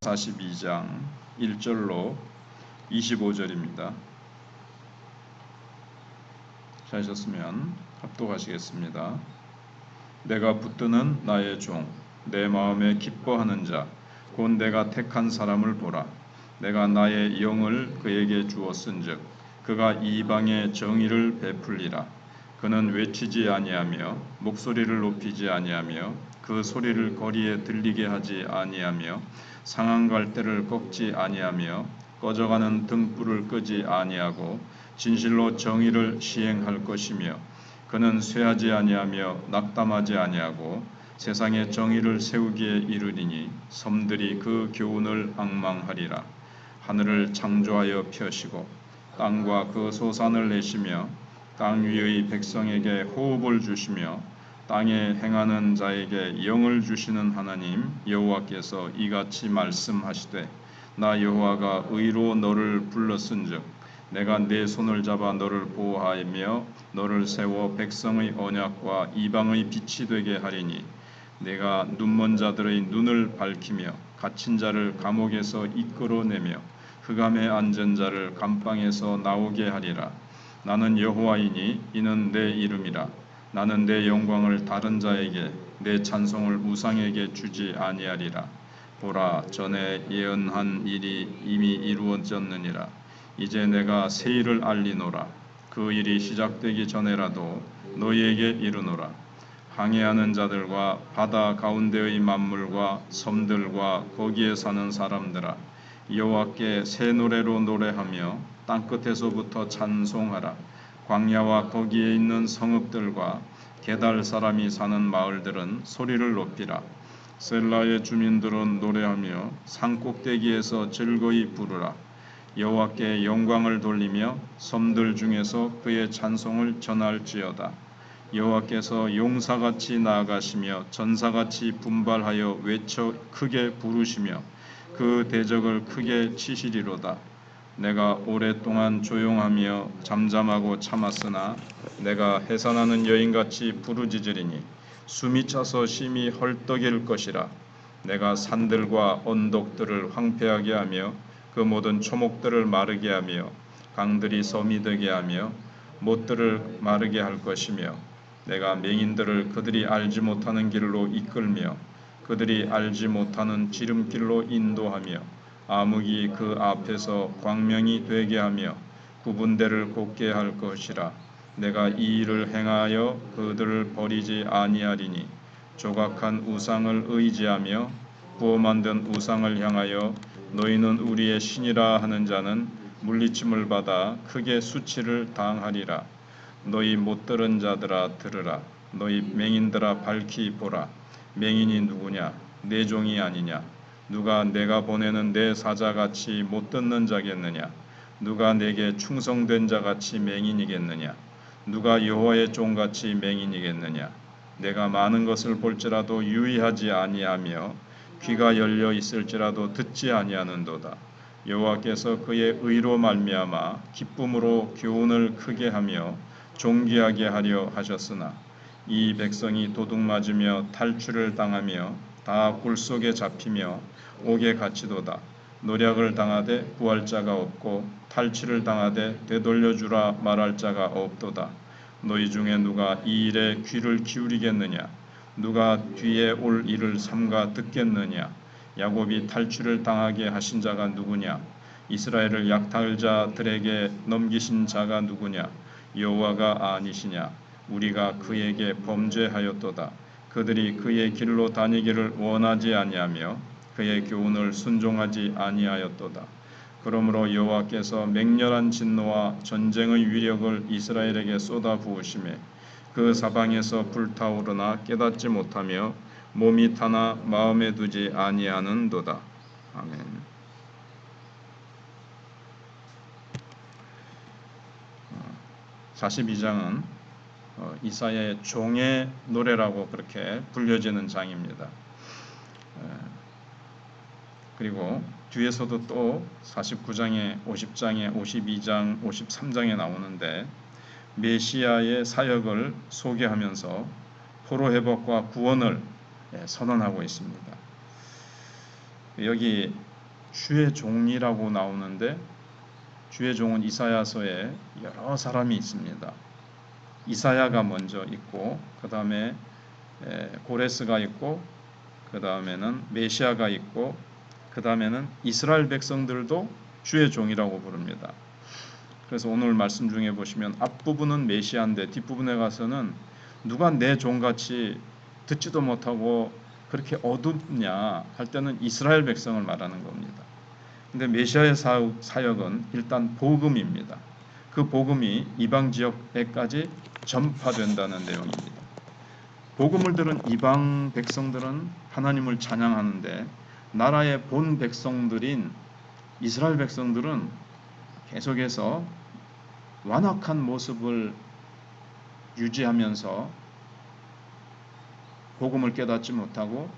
42장 1절로 25절입니다. 찾으셨으면 합독하시겠습니다. 내가 붙드는 나의 종, 내 마음에 기뻐하는 자, 곧 내가 택한 사람을 보라. 내가 나의 영을 그에게 주었은즉 그가 이방의 정의를 베풀리라. 그는 외치지 아니하며 목소리를 높이지 아니하며 그 소리를 거리에 들리게 하지 아니하며 상한 갈대를 꺾지 아니하며 꺼져가는 등불을 끄지 아니하고 진실로 정의를 시행할 것이며 그는 쇠하지 아니하며 낙담하지 아니하고 세상에 정의를 세우기에 이르리니 섬들이 그 교훈을 앙망하리라. 하늘을 창조하여 펴시고 땅과 그 소산을 내시며 땅 위의 백성에게 호흡을 주시며 땅에 행하는 자에게 영을 주시는 하나님 여호와께서 이같이 말씀하시되 나 여호와가 의로 너를 불렀은즉 내가 네 손을 잡아 너를 보호하며 너를 세워 백성의 언약과 이방의 빛이 되게 하리니 내가 눈먼 자들의 눈을 밝히며 갇힌 자를 감옥에서 이끌어내며 흑암에 앉은 자를 감방에서 나오게 하리라. 나는 여호와이니 이는 내 이름이라. 나는 내 영광을 다른 자에게 내 찬송을 우상에게 주지 아니하리라. 보라, 전에 예언한 일이 이미 이루어졌느니라. 이제 내가 새 일을 알리노라. 그 일이 시작되기 전에라도 너희에게 이르노라. 항해하는 자들과 바다 가운데의 만물과 섬들과 거기에 사는 사람들아, 여호와께 새 노래로 노래하며 땅끝에서부터 찬송하라. 광야와 거기에 있는 성읍들과 게달 사람이 사는 마을들은 소리를 높이라. 셀라의 주민들은 노래하며 산꼭대기에서 즐거이 부르라. 여호와께 영광을 돌리며 섬들 중에서 그의 찬송을 전할지어다. 여호와께서 용사같이 나아가시며 전사같이 분발하여 외쳐 크게 부르시며 그 대적을 크게 치시리로다. 내가 오랫동안 조용하며 잠잠하고 참았으나 내가 해산하는 여인같이 부르짖으리니 숨이 차서 심히 헐떡일 것이라. 내가 산들과 언덕들을 황폐하게 하며 그 모든 초목들을 마르게 하며 강들이 섬이 되게 하며 못들을 마르게 할 것이며 내가 맹인들을 그들이 알지 못하는 길로 이끌며 그들이 알지 못하는 지름길로 인도하며 암흑이 그 앞에서 광명이 되게 하며 구분대를 곱게 할 것이라. 내가 이 일을 행하여 그들을 버리지 아니하리니 조각한 우상을 의지하며 구워 만든 우상을 향하여 너희는 우리의 신이라 하는 자는 물리침을 받아 크게 수치를 당하리라. 너희 못 들은 자들아 들으라. 너희 맹인들아 밝히 보라. 맹인이 누구냐? 내 종이 아니냐? 누가 내가 보내는 내 사자같이 못 듣는 자겠느냐? 누가 내게 충성된 자같이 맹인이겠느냐? 누가 여호와의 종같이 맹인이겠느냐? 내가 많은 것을 볼지라도 유의하지 아니하며 귀가 열려 있을지라도 듣지 아니하는도다. 여호와께서 그의 의로 말미암아 기쁨으로 교훈을 크게 하며 존귀하게 하려 하셨으나 이 백성이 도둑맞으며 탈출을 당하며 다 굴속에 잡히며 옥에 갇히도다. 노략을 당하되 구할 자가 없고 탈취를 당하되 되돌려주라 말할 자가 없도다. 너희 중에 누가 이 일에 귀를 기울이겠느냐? 누가 뒤에 올 일을 삼가 듣겠느냐? 야곱이 탈취를 당하게 하신 자가 누구냐? 이스라엘을 약탈자들에게 넘기신 자가 누구냐? 여호와가 아니시냐? 우리가 그에게 범죄하였도다. 그들이 그의 길로 다니기를 원하지 아니하며 그의 교훈을 순종하지 아니하였도다. 그러므로 여호와께서 맹렬한 진노와 전쟁의 위력을 이스라엘에게 쏟아 부으시매 그 사방에서 불타오르나 깨닫지 못하며 몸이 타나 마음에 두지 아니하는도다. 아멘. 42장은 이사야의 종의 노래라고 그렇게 불려지는 장입니다. 그리고 뒤에서도 또 49장에 50장에 52장 53장에 나오는데 메시아의 사역을 소개하면서 포로 회복과 구원을 선언하고 있습니다. 여기 주의 종이라고 나오는데 주의 종은 이사야서에 여러 사람이 있습니다. 이사야가 먼저 있고 그 다음에 고레스가 있고 그 다음에는 메시아가 있고 그 다음에는 이스라엘 백성들도 주의 종이라고 부릅니다. 그래서 오늘 말씀 중에 보시면 앞부분은 메시아인데 뒷부분에 가서는 누가 내 종같이 듣지도 못하고 그렇게 어둡냐 할 때는 이스라엘 백성을 말하는 겁니다. 근데 메시아의 사역은 일단 복음입니다. 그 복음이 이방 지역에까지 전파된다는 내용입니다. 복음을 들은 이방 백성들은 하나님을 찬양하는데 나라의 본 백성들인 이스라엘 백성들은 계속해서 완악한 모습을 유지하면서 복음을 깨닫지 못하고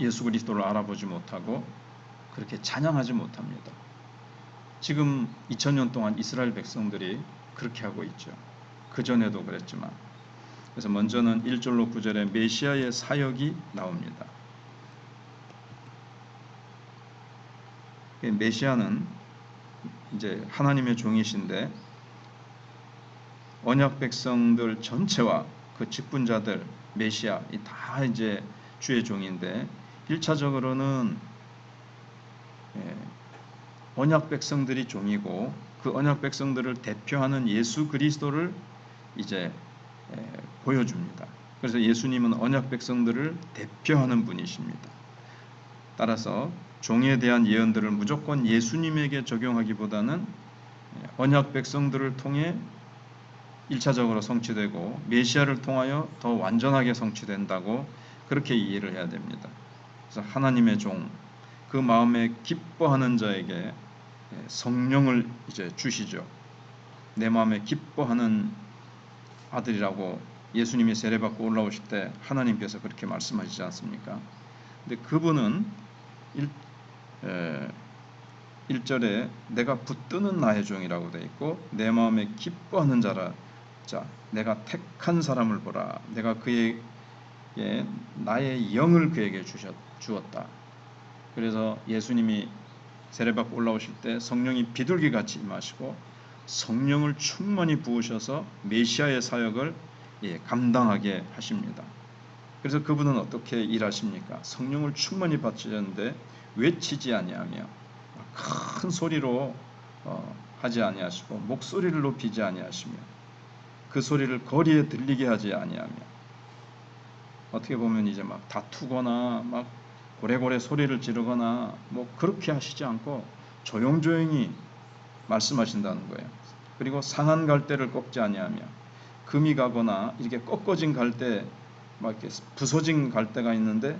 예수 그리스도를 알아보지 못하고 그렇게 찬양하지 못합니다. 지금 2000년 동안 이스라엘 백성들이 그렇게 하고 있죠. 그전에도 그랬지만. 그래서 먼저는 1절로 9절에 메시아의 사역이 나옵니다. 메시아는 이제 하나님의 종이신데 언약 백성들 전체와 그 직분자들 메시아 다 이제 주의 종인데 1차적으로는 언약 백성들이 종이고 그 언약 백성들을 대표하는 예수 그리스도를 이제 보여줍니다. 그래서 예수님은 언약 백성들을 대표하는 분이십니다. 따라서 종에 대한 예언들을 무조건 예수님에게 적용하기보다는 언약 백성들을 통해 1차적으로 성취되고 메시아를 통하여 더 완전하게 성취된다고 그렇게 이해를 해야 됩니다. 그래서 하나님의 종, 그 마음에 기뻐하는 자에게 성령을 이제 주시죠. 내 마음에 기뻐하는 아들이라고 예수님이 세례받고 올라오실 때 하나님께서 그렇게 말씀하시지 않습니까? 근데 그분은 1절에 내가 붙드는 나의 종이라고 되어 있고 내 마음에 기뻐하는 자라. 자, 내가 택한 사람을 보라. 내가 그에게 나의 영을 그에게 주었다. 그래서 예수님이 세례받고 올라오실 때 성령이 비둘기같이 임하시고 성령을 충만히 부으셔서 메시아의 사역을 감당하게 하십니다. 그래서 그분은 어떻게 일하십니까? 성령을 충만히 받으셨는데 외치지 아니하며 큰 소리로 하지 아니하시고 목소리를 높이지 아니하시며 그 소리를 거리에 들리게 하지 아니하며 어떻게 보면 이제 막 다투거나 막 고래고래 소리를 지르거나 뭐 그렇게 하시지 않고 조용조용히 말씀하신다는 거예요. 그리고 상한 갈대를 꺾지 아니하며 금이 가거나 이렇게 꺾어진 갈대 막 이렇게 부서진 갈대가 있는데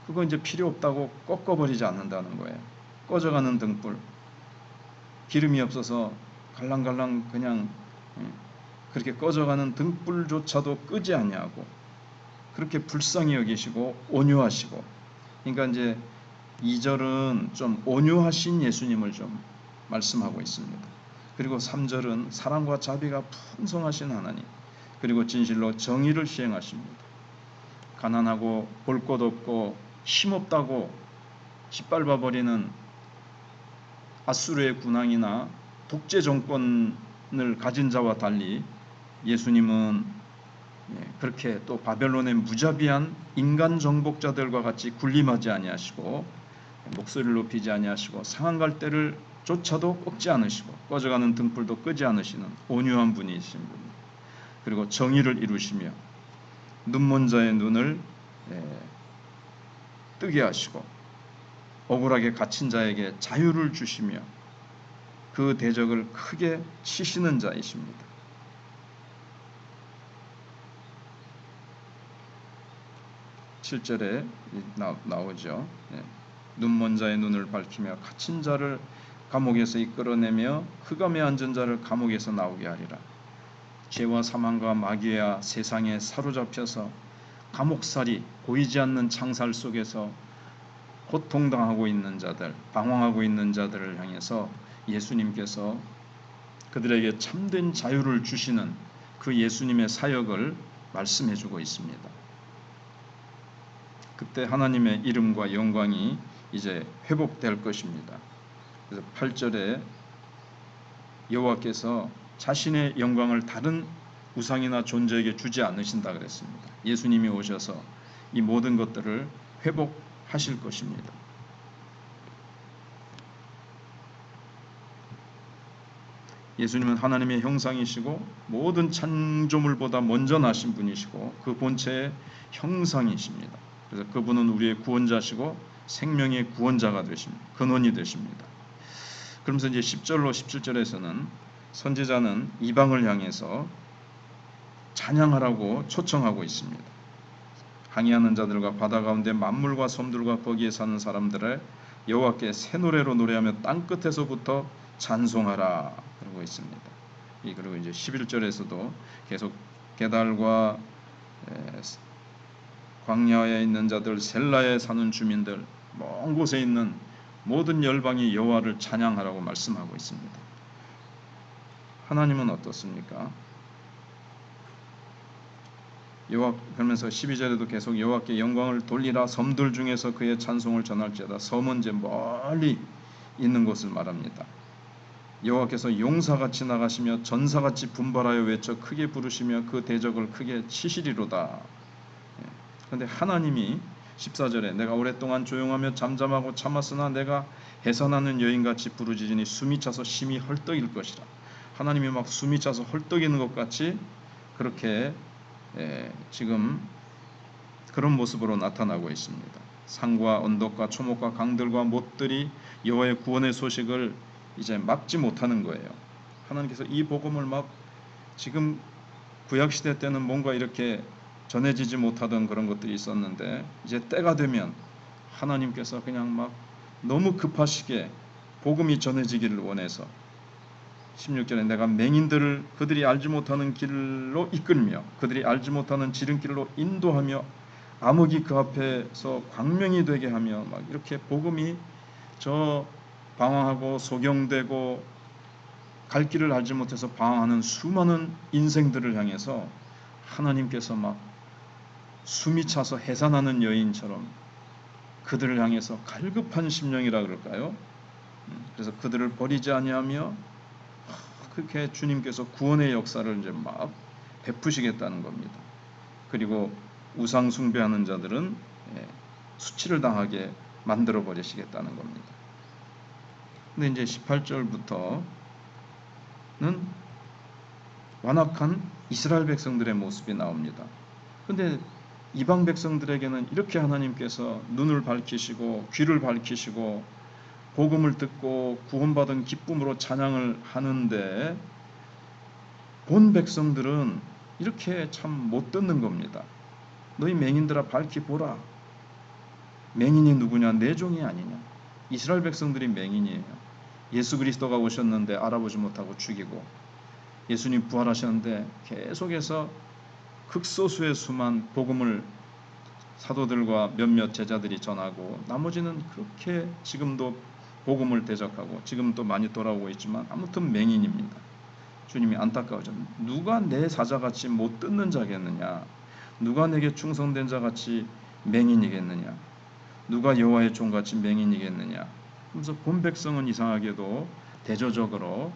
그거 이제 필요 없다고 꺾어버리지 않는다는 거예요. 꺼져가는 등불, 기름이 없어서 갈랑갈랑 그냥 그렇게 꺼져가는 등불조차도 끄지 아니하고 그렇게 불쌍히 여기시고 온유하시고, 그러니까 이제 2절은 좀 온유하신 예수님을 좀 말씀하고 있습니다. 그리고 3절은 사랑과 자비가 풍성하신 하나님, 그리고 진실로 정의를 시행하십니다. 가난하고 볼 것 없고 힘없다고 짓밟아버리는 아수르의 군왕이나 독재 정권을 가진 자와 달리 예수님은 그렇게 또 바벨론의 무자비한 인간 정복자들과 같이 군림하지 아니하시고 목소리를 높이지 아니하시고 상한 갈대를 조차도 꺾지 않으시고 꺼져가는 등불도 끄지 않으시는 온유한 분이신 분입니다. 그리고 정의를 이루시며 눈먼 자의 눈을 뜨게 하시고 억울하게 갇힌 자에게 자유를 주시며 그 대적을 크게 치시는 자이십니다. 7절에 나오죠. 눈먼 자의 눈을 밝히며 갇힌 자를 감옥에서 이끌어내며 흑암에 앉은 자를 감옥에서 나오게 하리라. 죄와 사망과 마귀와 세상에 사로잡혀서 감옥살이, 보이지 않는 창살 속에서 고통당하고 있는 자들, 방황하고 있는 자들을 향해서 예수님께서 그들에게 참된 자유를 주시는 그 예수님의 사역을 말씀해주고 있습니다. 그때 하나님의 이름과 영광이 이제 회복될 것입니다. 그래서 8절에 여호와께서 자신의 영광을 다른 우상이나 존재에게 주지 않으신다 그랬습니다. 예수님이 오셔서 이 모든 것들을 회복하실 것입니다. 예수님은 하나님의 형상이시고 모든 창조물보다 먼저 나신 분이시고 그 본체의 형상이십니다. 그래서 그분은 우리의 구원자시고 생명의 구원자가 되십니다. 근원이 되십니다. 그러면서 이제 10절로 17절에서는 선지자는 이방을 향해서 찬양하라고 초청하고 있습니다. 항해하는 자들과 바다 가운데 만물과 섬들과 거기에 사는 사람들의 여호와께 새 노래로 노래하며 땅 끝에서부터 찬송하라 그러고 있습니다. 그리고 이제 11절에서도 계속 게달과 광야에 있는 자들, 셀라에 사는 주민들, 먼 곳에 있는 모든 열방이 여호와를 찬양하라고 말씀하고 있습니다. 하나님은 어떻습니까? 그러면서 12절에도 계속 여호와께 영광을 돌리라, 섬들 중에서 그의 찬송을 전할지어다. 섬은 이제 멀리 있는 곳을 말합니다. 여호와께서 용사같이 나가시며 전사같이 분발하여 외쳐 크게 부르시며 그 대적을 크게 치시리로다. 그런데 하나님이 14절에 내가 오랫동안 조용하며 잠잠하고 참았으나 내가 해산하는 여인같이 부르짖으니 숨이 차서 심히 헐떡일 것이라. 하나님이 막 숨이 차서 헐떡이는 것 같이 그렇게 지금 그런 모습으로 나타나고 있습니다. 산과 언덕과 초목과 강들과 못들이 여호와의 구원의 소식을 이제 막지 못하는 거예요. 하나님께서 이 복음을 막 지금 구약시대 때는 뭔가 이렇게 전해지지 못하던 그런 것들이 있었는데 이제 때가 되면 하나님께서 그냥 막 너무 급하시게 복음이 전해지기를 원해서 16절에 내가 맹인들을 그들이 알지 못하는 길로 이끌며 그들이 알지 못하는 지름길로 인도하며 암흑이 그 앞에서 광명이 되게 하며 막 이렇게 복음이 저 방황하고 소경되고 갈 길을 알지 못해서 방황하는 수많은 인생들을 향해서 하나님께서 막 숨이 차서 해산하는 여인처럼 그들을 향해서 갈급한 심령이라 그럴까요? 그래서 그들을 버리지 아니하며 그렇게 주님께서 구원의 역사를 이제 막 베푸시겠다는 겁니다. 그리고 우상 숭배하는 자들은 수치를 당하게 만들어 버리시겠다는 겁니다. 근데 이제 18절부터는 완악한 이스라엘 백성들의 모습이 나옵니다. 근데 이방 백성들에게는 이렇게 하나님께서 눈을 밝히시고 귀를 밝히시고 복음을 듣고 구원받은 기쁨으로 찬양을 하는데 본 백성들은 이렇게 참 못 듣는 겁니다. 너희 맹인들아 밝히 보라. 맹인이 누구냐? 내 종이 아니냐? 이스라엘 백성들이 맹인이에요. 예수 그리스도가 오셨는데 알아보지 못하고 죽이고 예수님 부활하셨는데 계속해서 극소수의 수만 복음을 사도들과 몇몇 제자들이 전하고 나머지는 그렇게 지금도 복음을 대적하고 지금 또 많이 돌아오고 있지만 아무튼 맹인입니다. 주님이 안타까워져. 누가 내 사자같이 못 듣는 자겠느냐? 누가 내게 충성된 자같이 맹인이겠느냐? 누가 여호와의 종같이 맹인이겠느냐? 그래서 본 백성은 이상하게도 대조적으로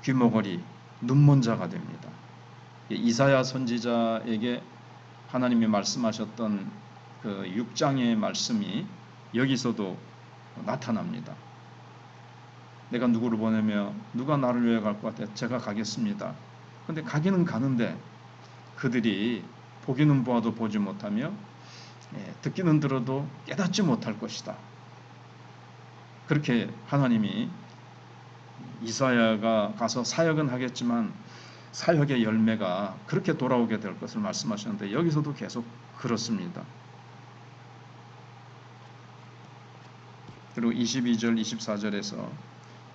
귀머거리, 눈먼 자가 됩니다. 이사야 선지자에게 하나님이 말씀하셨던 그 6장의 말씀이 여기서도 나타납니다. 내가 누구를 보내며 누가 나를 위해 갈 것 같아? 제가 가겠습니다. 그런데 가기는 가는데 그들이 보기는 보아도 보지 못하며 듣기는 들어도 깨닫지 못할 것이다. 그렇게 하나님이 이사야가 가서 사역은 하겠지만 사역의 열매가 그렇게 돌아오게 될 것을 말씀하셨는데 여기서도 계속 그렇습니다. 그리고 22절 24절에서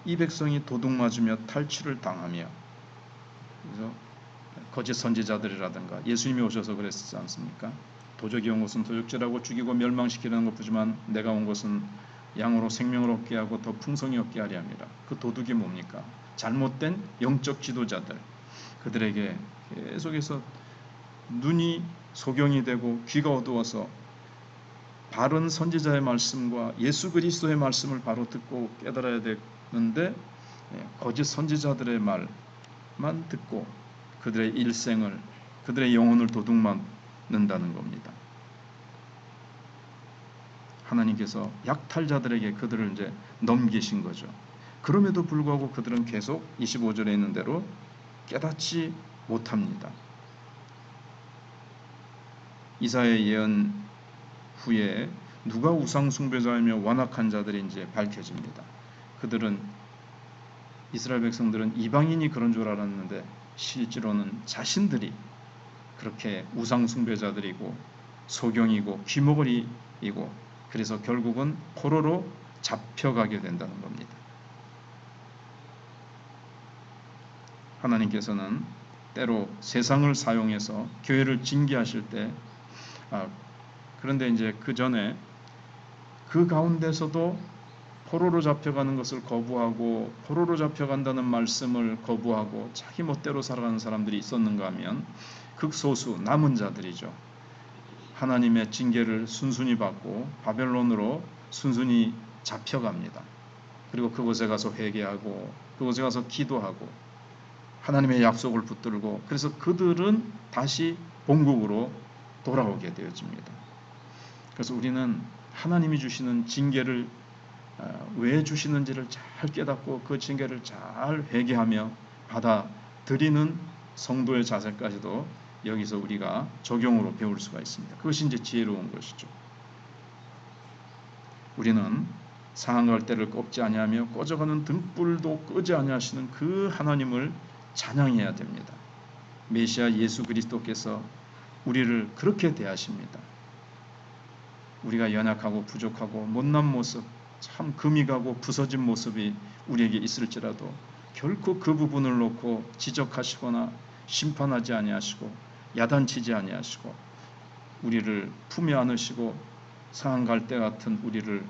이 백성이 도둑맞으며 탈취를 당하며 그래서 거짓 선지자들이라든가 예수님이 오셔서 그랬지 않습니까? 도적이 온 것은 도적질하고 죽이고 멸망시키려는 것뿐이지만 내가 온 것은 양으로 생명을 얻게 하고 더 풍성히 얻게 하려 함이라. 그 도둑이 뭡니까? 잘못된 영적 지도자들, 그들에게 계속해서 눈이 소경이 되고 귀가 어두워서 바른 선지자의 말씀과 예수 그리스도의 말씀을 바로 듣고 깨달아야 되는데 거짓 선지자들의 말만 듣고 그들의 일생을, 그들의 영혼을 도둑맞는다는 겁니다. 하나님께서 약탈자들에게 그들을 이제 넘기신 거죠. 그럼에도 불구하고 그들은 계속 25절에 있는 대로 깨닫지 못합니다. 이사야의 예언 후에 누가 우상 숭배자이며 완악한 자들인지 밝혀집니다. 그들은, 이스라엘 백성들은 이방인이 그런 줄 알았는데 실제로는 자신들이 그렇게 우상 숭배자들이고 소경이고 귀머거리이고, 그래서 결국은 포로로 잡혀가게 된다는 겁니다. 하나님께서는 때로 세상을 사용해서 교회를 징계하실 때, 그런데 이제 그 전에 그 가운데서도 포로로 잡혀가는 것을 거부하고 포로로 잡혀간다는 말씀을 거부하고 자기 멋대로 살아가는 사람들이 있었는가 하면 극소수 남은 자들이죠. 하나님의 징계를 순순히 받고 바벨론으로 순순히 잡혀갑니다. 그리고 그곳에 가서 회개하고 그곳에 가서 기도하고 하나님의 약속을 붙들고, 그래서 그들은 다시 본국으로 돌아오게 되어집니다. 그래서 우리는 하나님이 주시는 징계를 왜 주시는지를 잘 깨닫고 그 징계를 잘 회개하며 받아들이는 성도의 자세까지도 여기서 우리가 적용으로 배울 수가 있습니다. 그것이 이제 지혜로운 것이죠. 우리는 상한 갈대를 꺾지 아니하며 꺼져가는 등불도 끄지 아니하시는 그 하나님을 찬양해야 됩니다. 메시아 예수 그리스도께서 우리를 그렇게 대하십니다. 우리가 연약하고 부족하고 못난 모습, 참 금이 가고 부서진 모습이 우리에게 있을지라도 결코 그 부분을 놓고 지적하시거나 심판하지 아니하시고 야단치지 아니하시고 우리를 품에 안으시고 상한 갈대 같은 우리를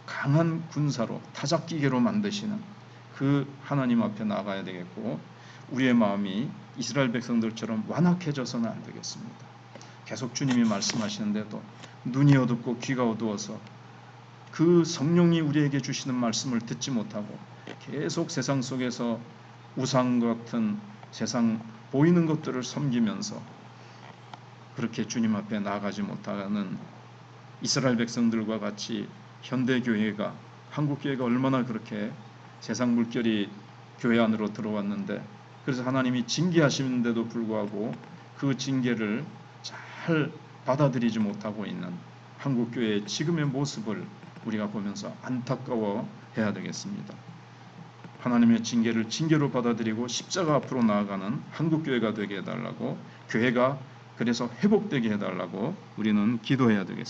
강한 군사로 타작기계로 만드시는 그 하나님 앞에 나가야 되겠고, 우리의 마음이 이스라엘 백성들처럼 완악해져서는 안 되겠습니다. 계속 주님이 말씀하시는데도 눈이 어둡고 귀가 어두워서 그 성령이 우리에게 주시는 말씀을 듣지 못하고 계속 세상 속에서 우상 같은 세상 보이는 것들을 섬기면서 그렇게 주님 앞에 나아가지 못하는 이스라엘 백성들과 같이 현대교회가, 한국교회가 얼마나 그렇게 세상 물결이 교회 안으로 들어왔는데, 그래서 하나님이 징계하시는데도 불구하고 그 징계를 잘 받아들이지 못하고 있는 한국교회의 지금의 모습을 우리가 보면서 안타까워해야 되겠습니다. 하나님의 징계를 징계로 받아들이고 십자가 앞으로 나아가는 한국교회가 되게 해달라고, 교회가 그래서 회복되게 해달라고 우리는 기도해야 되겠습니다.